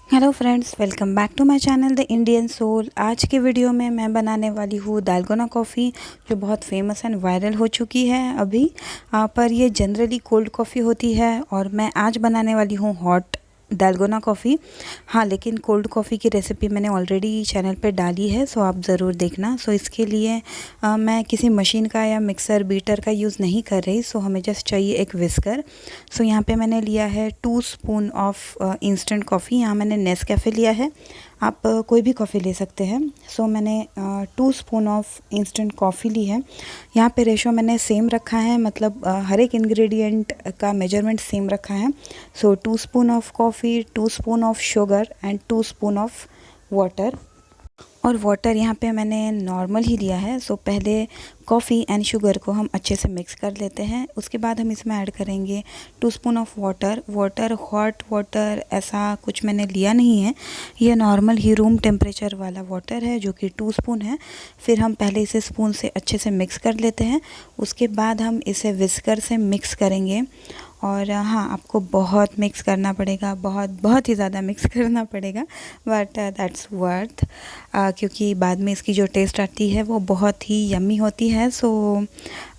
Hello friends, welcome back to my channel the Indian soul. आज के video में मैं बनाने वाली हूँ दालगोना कॉफ़ी, जो बहुत फेमस एंड वायरल हो चुकी है अभी। पर ये जनरली कोल्ड कॉफ़ी होती है और मैं आज बनाने वाली हूँ हॉट दालगोना कॉफ़ी। हाँ, लेकिन कोल्ड कॉफ़ी की रेसिपी मैंने ऑलरेडी चैनल पे डाली है, सो आप ज़रूर देखना। सो इसके लिए मैं किसी मशीन का या मिक्सर बीटर का यूज़ नहीं कर रही। सो हमें जस्ट चाहिए एक विस्कर। सो यहाँ पे मैंने लिया है 2 स्पून ऑफ इंस्टेंट कॉफ़ी। यहाँ मैंने नेस्कैफ़े लिया है, आप कोई भी कॉफ़ी ले सकते हैं। सो मैंने 2 स्पून ऑफ इंस्टेंट कॉफ़ी ली है। यहाँ पे रेशो मैंने सेम रखा है, मतलब हर एक इंग्रेडिएंट का मेजरमेंट सेम रखा है। सो 2 spoon of coffee, 2 spoon of sugar and 2 spoon of water. और वाटर यहाँ पे मैंने नॉर्मल ही लिया है। सो पहले कॉफ़ी एंड शुगर को हम अच्छे से मिक्स कर लेते हैं। उसके बाद हम इसमें ऐड करेंगे 2 spoon of water. Water hot water ऐसा कुछ मैंने लिया नहीं है, ये नॉर्मल ही रूम टेम्परेचर वाला वाटर है जो कि 2 स्पून है। फिर हम पहले इसे स्पून से अच्छे से मिक्स कर लेते हैं। उसके बाद हम इसे विस्कर से मिक्स करेंगे। और हाँ, आपको बहुत मिक्स करना पड़ेगा, बहुत ही ज़्यादा मिक्स करना पड़ेगा, बट दैट्स वर्थ, क्योंकि बाद में इसकी जो टेस्ट आती है वो बहुत ही यम्मी होती है। सो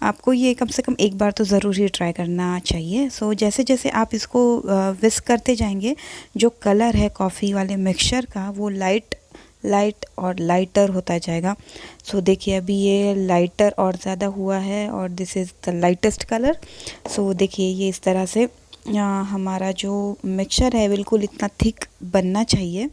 आपको ये कम से कम एक बार तो ज़रूर ही ट्राई करना चाहिए। सो जैसे जैसे आप इसको विस्क करते जाएंगे, जो कलर है कॉफ़ी वाले मिक्सचर का वो लाइट और लाइटर होता जाएगा। सो देखिए, अभी ये लाइटर और ज़्यादा हुआ है और this is the lightest colour. So देखिए, ये इस तरह से हमारा जो मिक्सचर है बिल्कुल इतना थिक बनना चाहिए।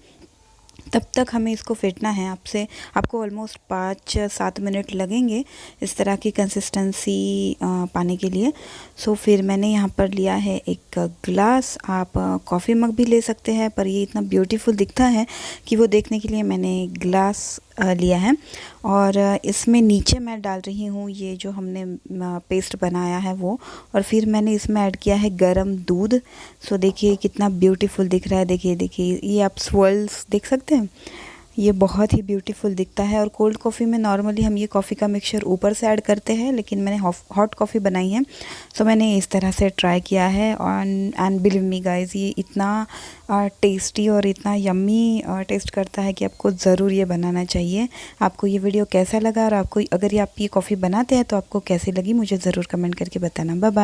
तब तक हमें इसको फेंटना है। आपको ऑलमोस्ट 5-7 मिनट लगेंगे इस तरह की कंसिस्टेंसी पाने के लिए। सो फिर मैंने यहाँ पर लिया है एक ग्लास। आप कॉफ़ी मग भी ले सकते हैं, पर ये इतना ब्यूटीफुल दिखता है कि वो देखने के लिए मैंने ग्लास लिया है। और इसमें नीचे मैं डाल रही हूँ ये जो हमने पेस्ट बनाया है वो। और फिर मैंने इसमें ऐड किया है गरम दूध। सो देखिए कितना ब्यूटीफुल दिख रहा है। देखिए ये आप स्वर्ल्स देख सकते हैं, ये बहुत ही ब्यूटीफुल दिखता है। और कोल्ड कॉफ़ी में नॉर्मली हम ये कॉफ़ी का मिक्सचर ऊपर से ऐड करते हैं, लेकिन मैंने हॉट कॉफ़ी बनाई है, सो मैंने इस तरह से ट्राई किया है। एंड बिलीव मी गाइस, ये इतना टेस्टी और इतना यम्मी टेस्ट करता है कि आपको ज़रूर ये बनाना चाहिए। आपको ये वीडियो कैसा लगा, और आपको अगर ये आप ये कॉफ़ी बनाते हैं तो आपको कैसी लगी, मुझे ज़रूर कमेंट करके बताना। Bye bye.